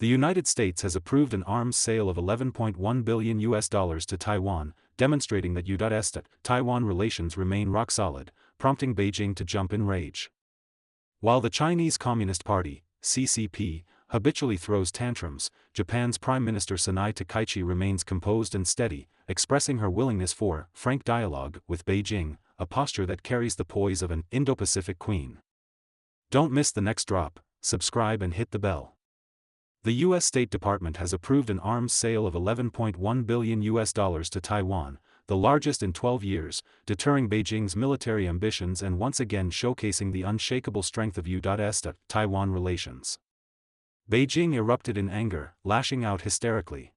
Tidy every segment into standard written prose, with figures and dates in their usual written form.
The United States has approved an arms sale of $11.1 billion to Taiwan, demonstrating that U.S.-Taiwan relations remain rock solid, prompting Beijing to jump in rage. While the Chinese Communist Party, CCP, habitually throws tantrums, Japan's Prime Minister Sanai Takaichi remains composed and steady, expressing her willingness for frank dialogue with Beijing, a posture that carries the poise of an Indo-Pacific queen. Don't miss the next drop, subscribe and hit the bell. The U.S. State Department has approved an arms sale of $11.1 billion to Taiwan, the largest in 12 years, deterring Beijing's military ambitions and once again showcasing the unshakable strength of U.S.-Taiwan relations. Beijing erupted in anger, lashing out hysterically.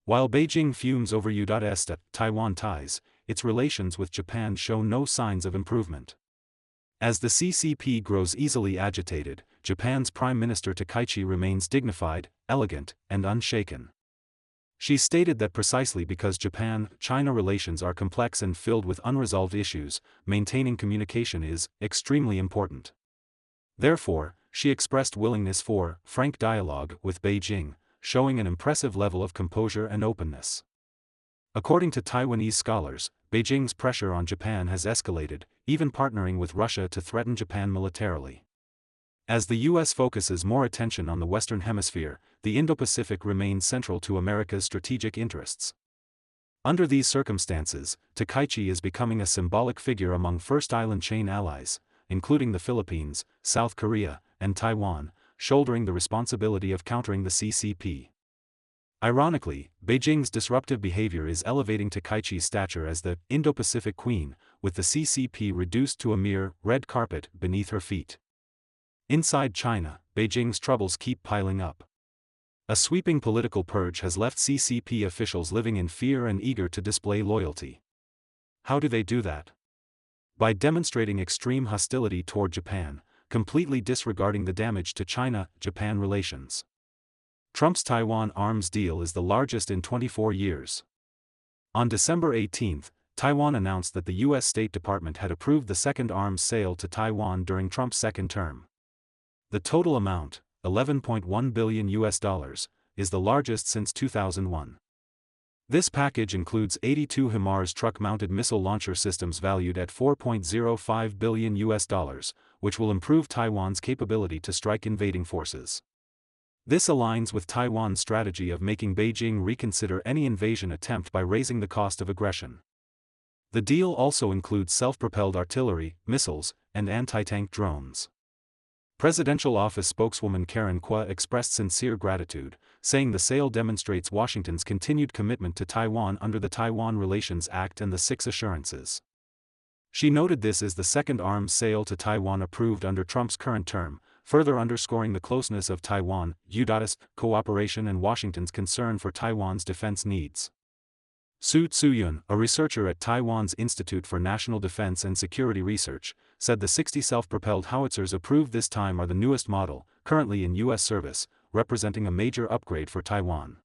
While Beijing fumes over U.S.-Taiwan ties, its relations with Japan show no signs of improvement. As the CCP grows easily agitated, Japan's Prime Minister Takaichi remains dignified, elegant, and unshaken. She stated that precisely because Japan-China relations are complex and filled with unresolved issues, maintaining communication is extremely important. Therefore, she expressed willingness for frank dialogue with Beijing, showing an impressive level of composure and openness. According to Taiwanese scholars, Beijing's pressure on Japan has escalated, even partnering with Russia to threaten Japan militarily. As the U.S. focuses more attention on the Western Hemisphere, the Indo-Pacific remains central to America's strategic interests. Under these circumstances, Takaichi is becoming a symbolic figure among First Island chain allies, including the Philippines, South Korea, and Taiwan, shouldering the responsibility of countering the CCP. Ironically, Beijing's disruptive behavior is elevating Takaichi's stature as the Indo-Pacific queen, with the CCP reduced to a mere red carpet beneath her feet. Inside China, Beijing's troubles keep piling up. A sweeping political purge has left CCP officials living in fear and eager to display loyalty. How do they do that? By demonstrating extreme hostility toward Japan, completely disregarding the damage to China-Japan relations. Trump's Taiwan arms deal is the largest in 24 years. On December 18, Taiwan announced that the U.S. State Department had approved the second arms sale to Taiwan during Trump's second term. The total amount, $11.1 billion, is the largest since 2001. This package includes 82 HIMARS truck-mounted missile launcher systems valued at $4.05 billion, which will improve Taiwan's capability to strike invading forces. This aligns with Taiwan's strategy of making Beijing reconsider any invasion attempt by raising the cost of aggression. The deal also includes self-propelled artillery, missiles, and anti-tank drones. Presidential Office spokeswoman Karen Kwa expressed sincere gratitude, saying the sale demonstrates Washington's continued commitment to Taiwan under the Taiwan Relations Act and the Six Assurances. She noted this is the second arms sale to Taiwan approved under Trump's current term, further underscoring the closeness of Taiwan, U.S. cooperation and Washington's concern for Taiwan's defense needs. Su Tsuyun, a researcher at Taiwan's Institute for National Defense and Security Research, said the 60 self-propelled howitzers approved this time are the newest model, currently in U.S. service, representing a major upgrade for Taiwan.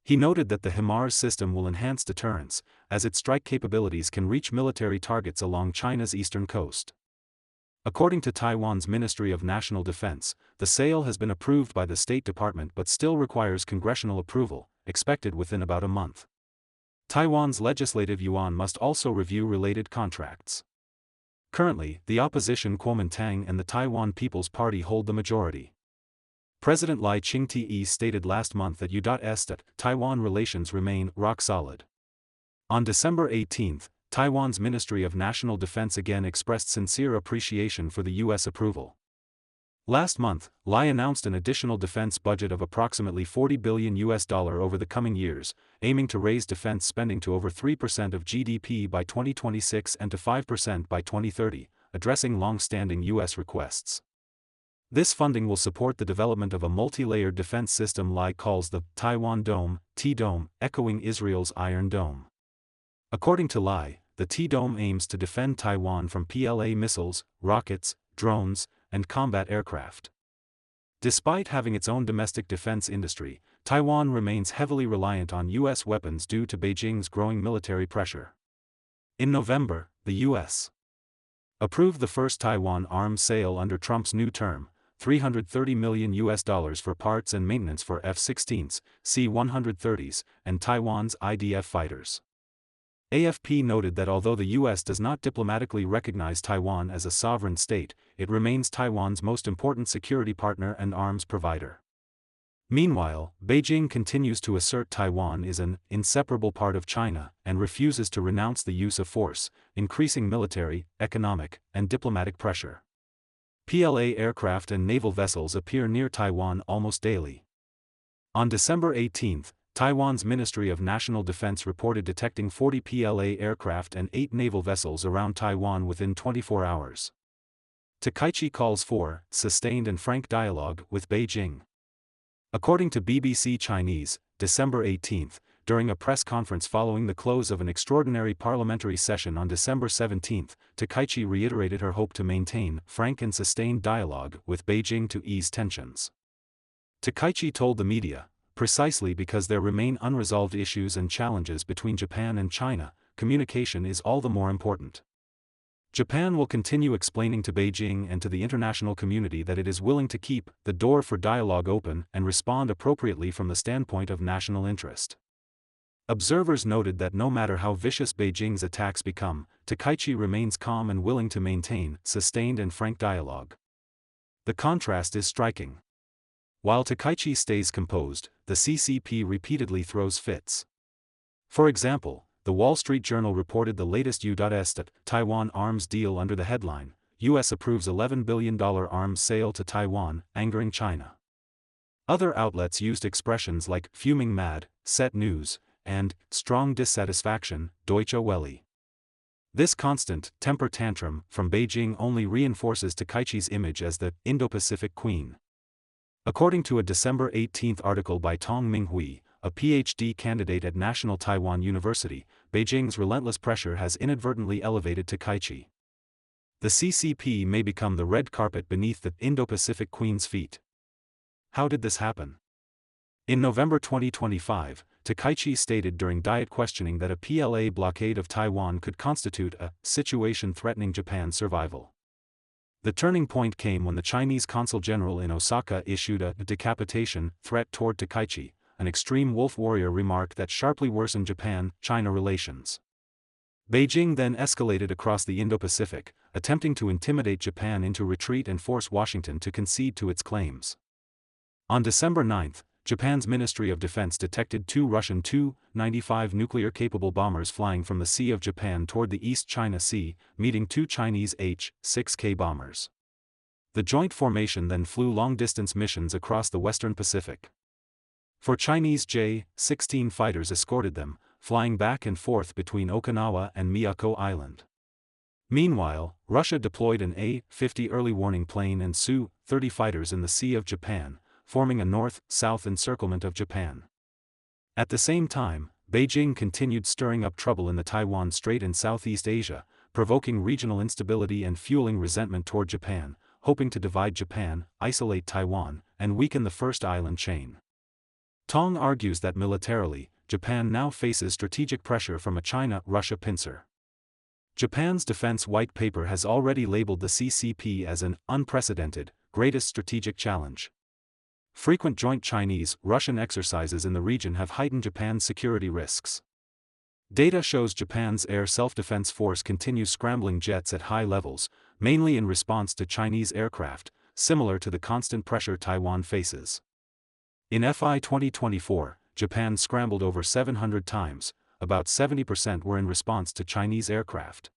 He noted that the HIMARS system will enhance deterrence, as its strike capabilities can reach military targets along China's eastern coast. According to Taiwan's Ministry of National Defense, the sale has been approved by the State Department but still requires congressional approval, expected within about a month. Taiwan's legislative yuan must also review related contracts. Currently, the opposition Kuomintang and the Taiwan People's Party hold the majority. President Lai Ching-te stated last month that U.S.-Taiwan relations remain rock solid. On December 18, Taiwan's Ministry of National Defense again expressed sincere appreciation for the U.S. approval. Last month, Lai announced an additional defense budget of approximately $40 billion over the coming years, aiming to raise defense spending to over 3% of GDP by 2026 and to 5% by 2030, addressing long-standing U.S. requests. This funding will support the development of a multi-layered defense system Lai calls the Taiwan Dome, T-Dome, echoing Israel's Iron Dome. According to Lai, the T-Dome aims to defend Taiwan from PLA missiles, rockets, drones, and combat aircraft. Despite having its own domestic defense industry, Taiwan remains heavily reliant on U.S. weapons due to Beijing's growing military pressure. In November, the U.S. approved the first Taiwan arms sale under Trump's new term, $330 million for parts and maintenance for F-16s, C-130s, and Taiwan's IDF fighters. AFP noted that although the U.S. does not diplomatically recognize Taiwan as a sovereign state, it remains Taiwan's most important security partner and arms provider. Meanwhile, Beijing continues to assert Taiwan is an inseparable part of China and refuses to renounce the use of force, increasing military, economic, and diplomatic pressure. PLA aircraft and naval vessels appear near Taiwan almost daily. On December 18, Taiwan's Ministry of National Defense reported detecting 40 PLA aircraft and 8 naval vessels around Taiwan within 24 hours. Takaichi calls for sustained and frank dialogue with Beijing. According to BBC Chinese, December 18, during a press conference following the close of an extraordinary parliamentary session on December 17, Takaichi reiterated her hope to maintain frank and sustained dialogue with Beijing to ease tensions. Takaichi told the media, precisely because there remain unresolved issues and challenges between Japan and China, communication is all the more important. Japan will continue explaining to Beijing and to the international community that it is willing to keep the door for dialogue open and respond appropriately from the standpoint of national interest. Observers noted that no matter how vicious Beijing's attacks become, Takaichi remains calm and willing to maintain sustained and frank dialogue. The contrast is striking. While Takaichi stays composed, the CCP repeatedly throws fits. For example, the Wall Street Journal reported the latest U.S. Taiwan arms deal under the headline, U.S. approves $11 billion arms sale to Taiwan, angering China. Other outlets used expressions like fuming mad, set news, and strong dissatisfaction, Deutsche Welle. This constant temper tantrum from Beijing only reinforces Takaichi's image as the Indo-Pacific Queen. According to a December 18 article by Tong Minghui, a PhD candidate at National Taiwan University, Beijing's relentless pressure has inadvertently elevated Takaichi. The CCP may become the red carpet beneath the Indo-Pacific Queen's feet. How did this happen? In November 2025, Takaichi stated during Diet questioning that a PLA blockade of Taiwan could constitute a situation threatening Japan's survival. The turning point came when the Chinese consul general in Osaka issued a decapitation threat toward Takaichi, an extreme wolf warrior remark that sharply worsened Japan-China relations. Beijing then escalated across the Indo-Pacific, attempting to intimidate Japan into retreat and force Washington to concede to its claims. On December 9, Japan's Ministry of Defense detected 2 Russian Tu-95 nuclear-capable bombers flying from the Sea of Japan toward the East China Sea, meeting 2 Chinese H-6K bombers. The joint formation then flew long-distance missions across the western Pacific. 4 Chinese J-16 fighters escorted them, flying back and forth between Okinawa and Miyako Island. Meanwhile, Russia deployed an A-50 early warning plane and Su-30 fighters in the Sea of Japan, forming a north-south encirclement of Japan. At the same time, Beijing continued stirring up trouble in the Taiwan Strait in Southeast Asia, provoking regional instability and fueling resentment toward Japan, hoping to divide Japan, isolate Taiwan, and weaken the first island chain. Tong argues that militarily, Japan now faces strategic pressure from a China-Russia pincer. Japan's defense white paper has already labeled the CCP as an unprecedented, greatest strategic challenge. Frequent joint Chinese-Russian exercises in the region have heightened Japan's security risks. Data shows Japan's air self-defense force continues scrambling jets at high levels, mainly in response to Chinese aircraft, similar to the constant pressure Taiwan faces. In FY 2024, Japan scrambled over 700 times, about 70% were in response to Chinese aircraft.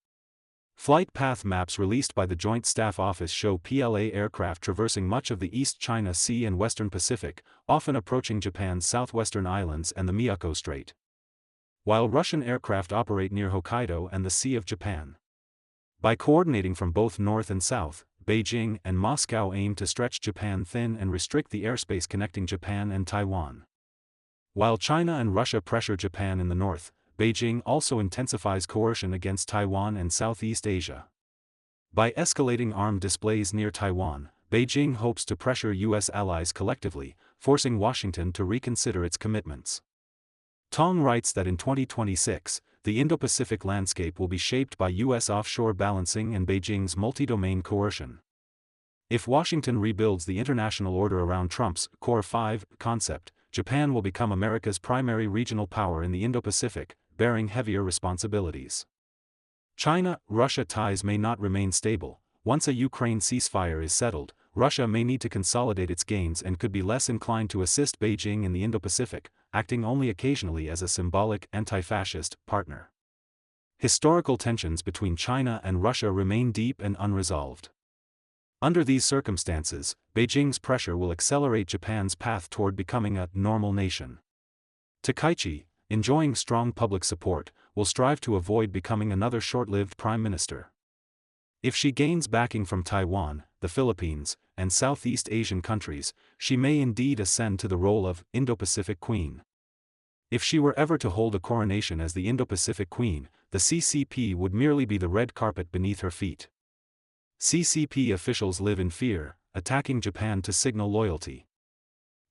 Flight path maps released by the Joint Staff Office show PLA aircraft traversing much of the East China Sea and Western Pacific, often approaching Japan's southwestern islands and the Miyako Strait. While Russian aircraft operate near Hokkaido and the Sea of Japan. By coordinating from both north and south, Beijing and Moscow aim to stretch Japan thin and restrict the airspace connecting Japan and Taiwan. While China and Russia pressure Japan in the north, Beijing also intensifies coercion against Taiwan and Southeast Asia. By escalating armed displays near Taiwan, Beijing hopes to pressure U.S. allies collectively, forcing Washington to reconsider its commitments. Tong writes that in 2026, the Indo-Pacific landscape will be shaped by U.S. offshore balancing and Beijing's multi-domain coercion. If Washington rebuilds the international order around Trump's Core 5 concept, Japan will become America's primary regional power in the Indo-Pacific, bearing heavier responsibilities. China-Russia ties may not remain stable. Once a Ukraine ceasefire is settled, Russia may need to consolidate its gains and could be less inclined to assist Beijing in the Indo-Pacific, acting only occasionally as a symbolic anti-fascist partner. Historical tensions between China and Russia remain deep and unresolved. Under these circumstances, Beijing's pressure will accelerate Japan's path toward becoming a normal nation. Takaichi, enjoying strong public support, will strive to avoid becoming another short-lived prime minister. If she gains backing from Taiwan, the Philippines, and Southeast Asian countries, she may indeed ascend to the role of Indo-Pacific Queen. If she were ever to hold a coronation as the Indo-Pacific Queen, the CCP would merely be the red carpet beneath her feet. CCP officials live in fear, attacking Japan to signal loyalty.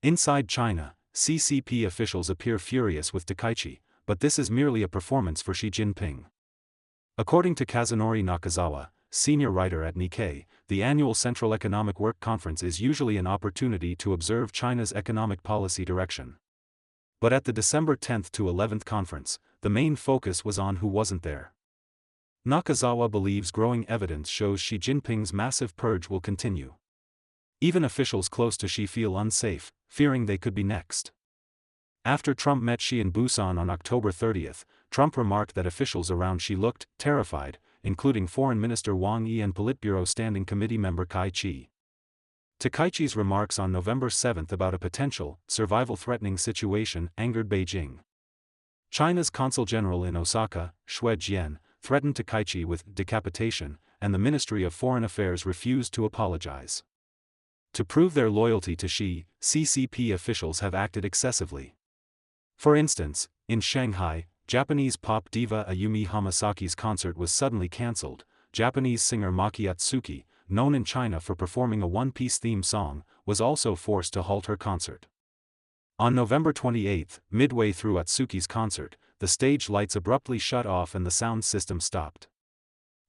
Inside China, CCP officials appear furious with Takaichi, but this is merely a performance for Xi Jinping. According to Kazunori Nakazawa, senior writer at Nikkei, the annual Central Economic Work Conference is usually an opportunity to observe China's economic policy direction. But at the December 10th to 11th conference, the main focus was on who wasn't there. Nakazawa believes growing evidence shows Xi Jinping's massive purge will continue. Even officials close to Xi feel unsafe, fearing they could be next. After Trump met Xi in Busan on October 30th, Trump remarked that officials around Xi looked terrified, including Foreign Minister Wang Yi and Politburo Standing Committee member Kai Chi. Takaichi's remarks on November 7th about a potential, survival-threatening situation angered Beijing. China's consul general in Osaka, Xue Jian, threatened Takaichi with decapitation, and the Ministry of Foreign Affairs refused to apologize. To prove their loyalty to Xi, CCP officials have acted excessively. For instance, in Shanghai, Japanese pop diva Ayumi Hamasaki's concert was suddenly cancelled. Japanese singer Maki Atsuki, known in China for performing a One Piece theme song, was also forced to halt her concert. On November 28, midway through Atsuki's concert, the stage lights abruptly shut off and the sound system stopped.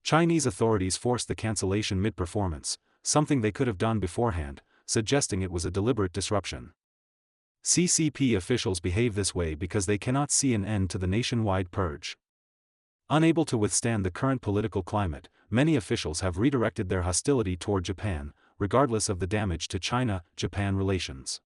Chinese authorities forced the cancellation mid-performance, something they could have done beforehand, suggesting it was a deliberate disruption. CCP officials behave this way because they cannot see an end to the nationwide purge. Unable to withstand the current political climate, many officials have redirected their hostility toward Japan, regardless of the damage to China-Japan relations.